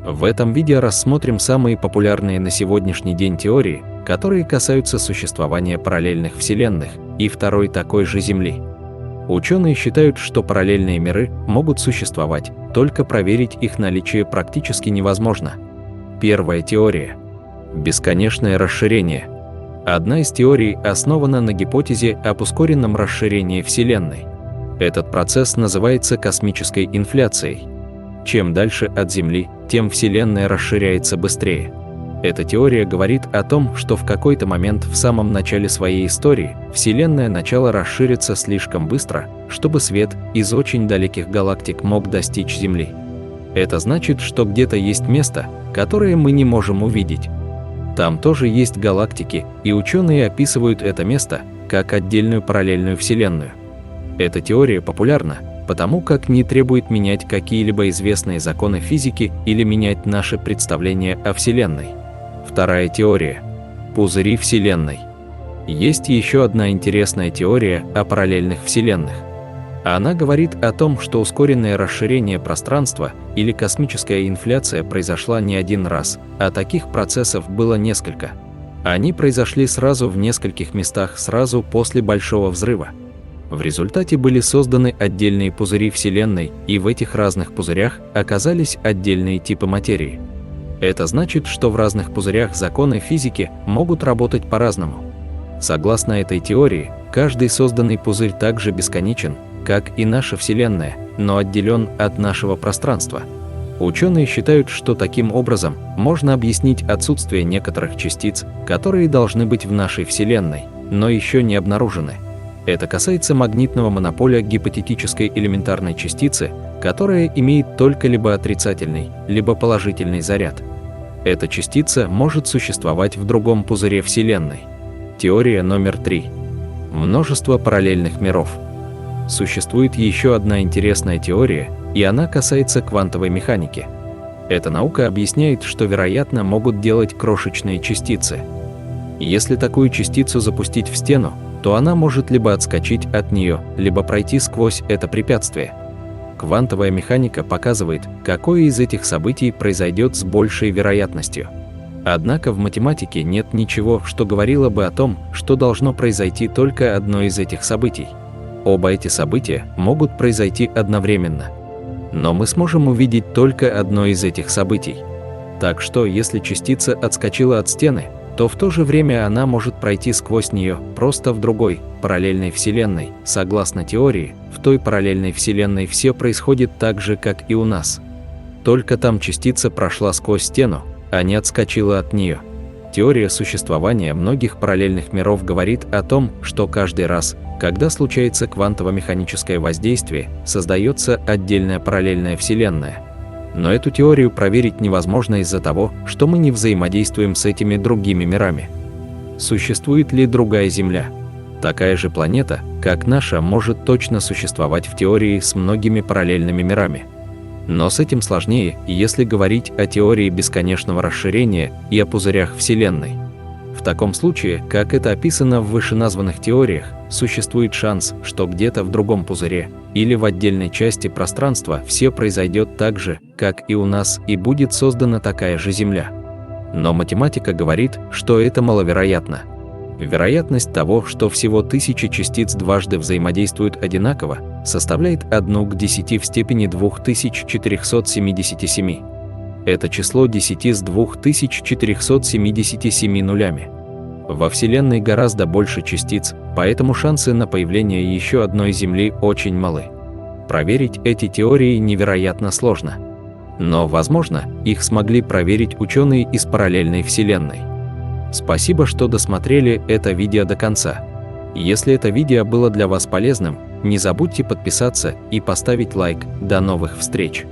В этом видео рассмотрим самые популярные на сегодняшний день теории, которые касаются существования параллельных вселенных и второй такой же Земли. Ученые считают, что параллельные миры могут существовать, только проверить их наличие практически невозможно. Первая теория – бесконечное расширение. Одна из теорий основана на гипотезе об ускоренном расширении Вселенной. Этот процесс называется космической инфляцией. Чем дальше от Земли, тем Вселенная расширяется быстрее. Эта теория говорит о том, что в какой-то момент в самом начале своей истории Вселенная начала расшириться слишком быстро, чтобы свет из очень далеких галактик мог достичь Земли. Это значит, что где-то есть место, которое мы не можем увидеть. Там тоже есть галактики, и ученые описывают это место как отдельную параллельную Вселенную. Эта теория популярна, потому как не требует менять какие-либо известные законы физики или менять наше представление о Вселенной. Вторая теория – пузыри Вселенной. Есть еще одна интересная теория о параллельных вселенных. Она говорит о том, что ускоренное расширение пространства или космическая инфляция произошла не один раз, а таких процессов было несколько. Они произошли сразу в нескольких местах сразу после Большого взрыва. В результате были созданы отдельные пузыри Вселенной, и в этих разных пузырях оказались отдельные типы материи. Это значит, что в разных пузырях законы физики могут работать по-разному. Согласно этой теории, каждый созданный пузырь также бесконечен, как и наша Вселенная, но отделен от нашего пространства. Ученые считают, что таким образом можно объяснить отсутствие некоторых частиц, которые должны быть в нашей Вселенной, но еще не обнаружены. Это касается магнитного монополя гипотетической элементарной частицы, которая имеет только либо отрицательный, либо положительный заряд. Эта частица может существовать в другом пузыре Вселенной. Теория номер 3. Множество параллельных миров. Существует еще одна интересная теория, и она касается квантовой механики. Эта наука объясняет, что, вероятно, могут делать крошечные частицы. Если такую частицу запустить в стену, то она может либо отскочить от нее, либо пройти сквозь это препятствие. Квантовая механика показывает, какое из этих событий произойдет с большей вероятностью. Однако в математике нет ничего, что говорило бы о том, что должно произойти только одно из этих событий. Оба эти события могут произойти одновременно. Но мы сможем увидеть только одно из этих событий. Так что, если частица отскочила от стены, то в то же время она может пройти сквозь нее просто в другой, параллельной вселенной. Согласно теории, в той параллельной вселенной все происходит так же, как и у нас. Только там частица прошла сквозь стену, а не отскочила от нее. Теория существования многих параллельных миров говорит о том, что каждый раз, когда случается квантово-механическое воздействие, создается отдельная параллельная вселенная. Но эту теорию проверить невозможно из-за того, что мы не взаимодействуем с этими другими мирами. Существует ли другая Земля? Такая же планета, как наша, может точно существовать в теории с многими параллельными мирами. Но с этим сложнее, если говорить о теории бесконечного расширения и о пузырях Вселенной. В таком случае, как это описано в вышеназванных теориях, существует шанс, что где-то в другом пузыре или в отдельной части пространства все произойдет так же, как и у нас, и будет создана такая же Земля. Но математика говорит, что это маловероятно. Вероятность того, что всего 1000 частиц дважды взаимодействуют одинаково, составляет 1 к 10 в степени 2477. Это число 10 с 2477 нулями. Во Вселенной гораздо больше частиц, поэтому шансы на появление еще одной Земли очень малы. Проверить эти теории невероятно сложно. Но, возможно, их смогли проверить ученые из параллельной Вселенной. Спасибо, что досмотрели это видео до конца. Если это видео было для вас полезным, не забудьте подписаться и поставить лайк. До новых встреч!